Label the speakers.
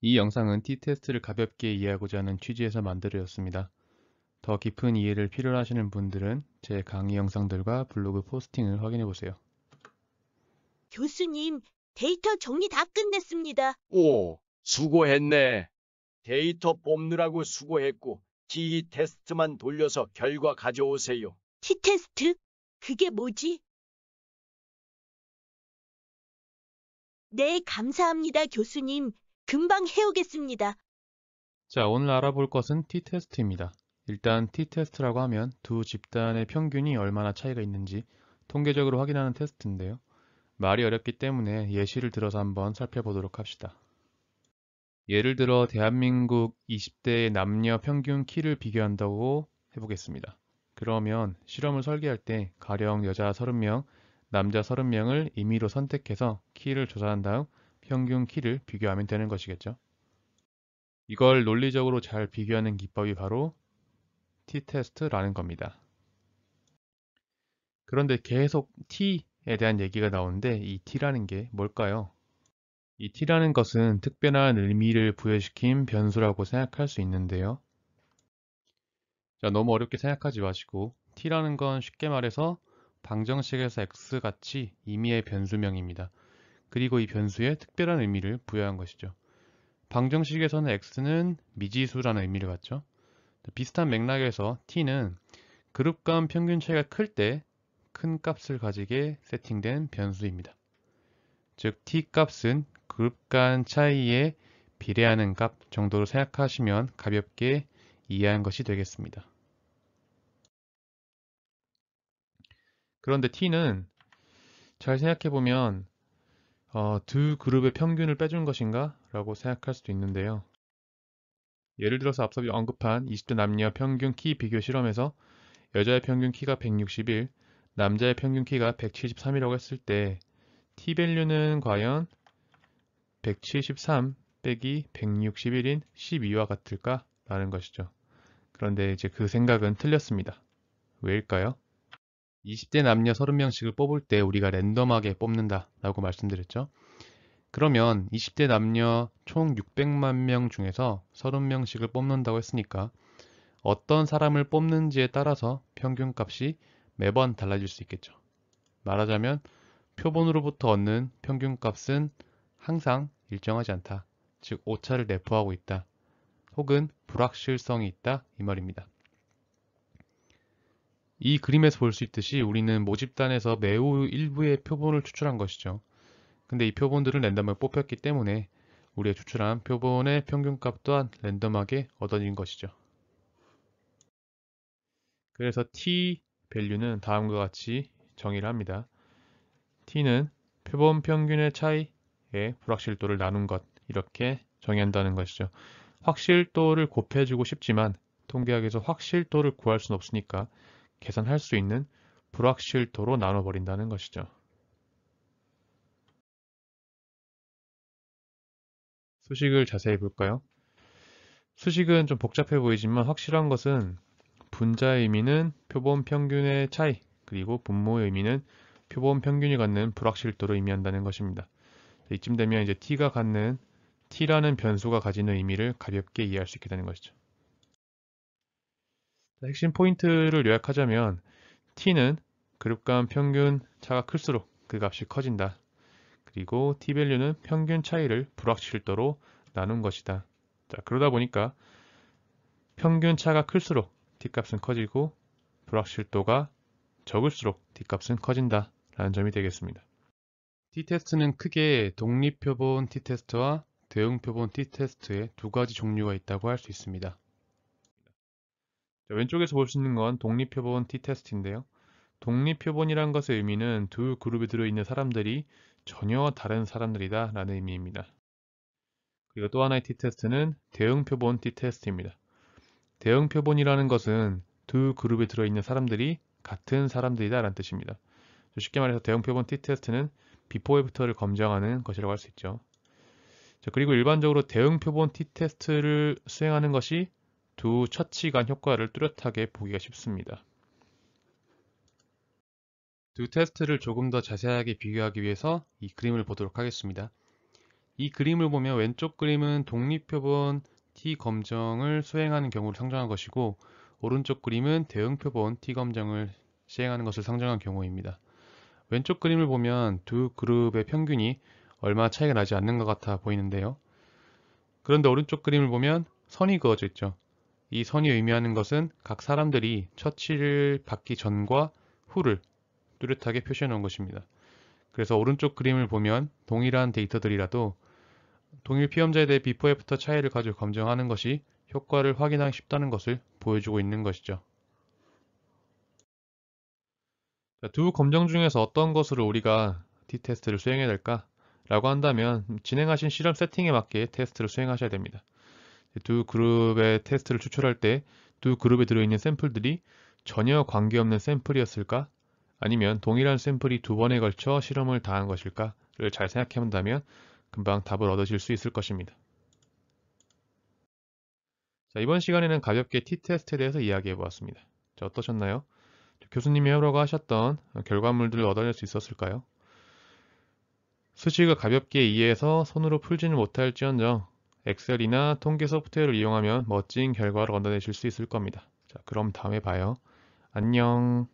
Speaker 1: 이 영상은 t-테스트를 가볍게 이해하고자 하는 취지에서 만들어졌습니다. 더 깊은 이해를 필요로 하시는 분들은 제 강의 영상들과 블로그 포스팅을 확인해 보세요.
Speaker 2: 교수님, 데이터 정리 다 끝냈습니다.
Speaker 3: 오, 수고했네. 데이터 뽑느라고 수고했고, t-테스트만 돌려서 결과 가져오세요.
Speaker 2: t-테스트? 그게 뭐지? 네, 감사합니다, 교수님. 금방 해오겠습니다.
Speaker 1: 자, 오늘 알아볼 것은 t-테스트입니다. 일단 t-테스트라고 하면 두 집단의 평균이 얼마나 차이가 있는지 통계적으로 확인하는 테스트인데요. 말이 어렵기 때문에 예시를 들어서 한번 살펴보도록 합시다. 예를 들어 대한민국 20대의 남녀 평균 키를 비교한다고 해보겠습니다. 그러면 실험을 설계할 때 가령 여자 30명, 남자 30명을 임의로 선택해서 키를 조사한 다음 평균 키를 비교하면 되는 것이겠죠. 이걸 논리적으로 잘 비교하는 기법이 바로 t-테스트라는 겁니다. 그런데 계속 t에 대한 얘기가 나오는데 이 t라는 게 뭘까요? 이 t라는 것은 특별한 의미를 부여시킨 변수라고 생각할 수 있는데요. 자, 너무 어렵게 생각하지 마시고 t라는 건 쉽게 말해서 방정식에서 x같이 임의의 변수명입니다. 그리고 이 변수에 특별한 의미를 부여한 것이죠. 방정식에서는 x는 미지수라는 의미를 갖죠. 비슷한 맥락에서 t는 그룹 간 평균 차이가 클 때 큰 값을 가지게 세팅된 변수입니다. 즉 t 값은 그룹 간 차이에 비례하는 값 정도로 생각하시면 가볍게 이해한 것이 되겠습니다. 그런데 t는 잘 생각해보면 두 그룹의 평균을 빼준 것인가? 라고 생각할 수도 있는데요. 예를 들어서 앞서 언급한 20대 남녀 평균 키 비교 실험에서 여자의 평균 키가 161, 남자의 평균 키가 173이라고 했을 때 t-밸류는 과연 173 빼기 161인 12와 같을까? 라는 것이죠. 그런데 이제 그 생각은 틀렸습니다. 왜일까요? 20대 남녀 30명씩을 뽑을 때 우리가 랜덤하게 뽑는다 라고 말씀드렸죠. 그러면 20대 남녀 총 600만 명 중에서 30명씩을 뽑는다고 했으니까 어떤 사람을 뽑는지에 따라서 평균값이 매번 달라질 수 있겠죠. 말하자면 표본으로부터 얻는 평균값은 항상 일정하지 않다. 즉 오차를 내포하고 있다. 혹은 불확실성이 있다. 이 말입니다. 이 그림에서 볼 수 있듯이 우리는 모집단에서 매우 일부의 표본을 추출한 것이죠. 근데 이 표본들은 랜덤하게 뽑혔기 때문에 우리가 추출한 표본의 평균값 또한 랜덤하게 얻어진 것이죠. 그래서 t 밸류는 다음과 같이 정의를 합니다. t는 표본 평균의 차이의 불확실도를 나눈 것, 이렇게 정의한다는 것이죠. 확실도를 곱해주고 싶지만 통계학에서 확실도를 구할 수는 없으니까 계산할 수 있는 불확실도로 나눠버린다는 것이죠. 수식을 자세히 볼까요? 수식은 좀 복잡해 보이지만 확실한 것은 분자의 의미는 표본 평균의 차이, 그리고 분모의 의미는 표본 평균이 갖는 불확실도를 의미한다는 것입니다. 이쯤 되면 이제 t가 갖는 t라는 변수가 가지는 의미를 가볍게 이해할 수 있게 되는 것이죠. 핵심 포인트를 요약하자면 t는 그룹 간 평균 차가 클수록 그 값이 커진다. 그리고 t-밸류는 평균 차이를 불확실도로 나눈 것이다. 자, 그러다 보니까 평균 차가 클수록 t값은 커지고 불확실도가 적을수록 t값은 커진다 라는 점이 되겠습니다. t-테스트는 크게 독립표본 t-테스트와 대응표본 t-테스트의 두 가지 종류가 있다고 할 수 있습니다. 자, 왼쪽에서 볼 수 있는 건 독립표본 t-테스트인데요. 독립표본이란 것의 의미는 두 그룹에 들어있는 사람들이 전혀 다른 사람들이다 라는 의미입니다. 그리고 또 하나의 t-테스트는 대응표본 t-테스트입니다. 대응표본이라는 것은 두 그룹에 들어있는 사람들이 같은 사람들이다 라는 뜻입니다. 쉽게 말해서 대응표본 t-테스트는 비포 애프터를 검증하는 것이라고 할 수 있죠. 자, 그리고 일반적으로 대응표본 t-테스트를 수행하는 것이 두 처치 간 효과를 뚜렷하게 보기가 쉽습니다. 두 테스트를 조금 더 자세하게 비교하기 위해서 이 그림을 보도록 하겠습니다. 이 그림을 보면 왼쪽 그림은 독립표본 T 검정을 수행하는 경우를 상정한 것이고 오른쪽 그림은 대응표본 T 검정을 시행하는 것을 상정한 경우입니다. 왼쪽 그림을 보면 두 그룹의 평균이 얼마 차이가 나지 않는 것 같아 보이는데요. 그런데 오른쪽 그림을 보면 선이 그어져 있죠. 이 선이 의미하는 것은 각 사람들이 처치를 받기 전과 후를 뚜렷하게 표시해 놓은 것입니다. 그래서 오른쪽 그림을 보면 동일한 데이터들이라도 동일 피험자에 대해 비포 애프터 차이를 가지고 검증하는 것이 효과를 확인하기 쉽다는 것을 보여주고 있는 것이죠. 두 검정 중에서 어떤 것으로 우리가 T-테스트를 수행해야 될까? 라고 한다면 진행하신 실험 세팅에 맞게 테스트를 수행하셔야 됩니다. 두 그룹의 테스트를 추출할 때 두 그룹에 들어있는 샘플들이 전혀 관계없는 샘플이었을까? 아니면 동일한 샘플이 두 번에 걸쳐 실험을 다한 것일까를 잘 생각해 본다면 금방 답을 얻으실 수 있을 것입니다. 자, 이번 시간에는 가볍게 T-테스트에 대해서 이야기해 보았습니다. 자, 어떠셨나요? 교수님이 해보라고 하셨던 결과물들을 얻어낼 수 있었을까요? 수식을 가볍게 이해해서 손으로 풀지는 못할지언정 엑셀이나 통계 소프트웨어를 이용하면 멋진 결과를 얻어내실 수 있을 겁니다. 자, 그럼 다음에 봐요. 안녕.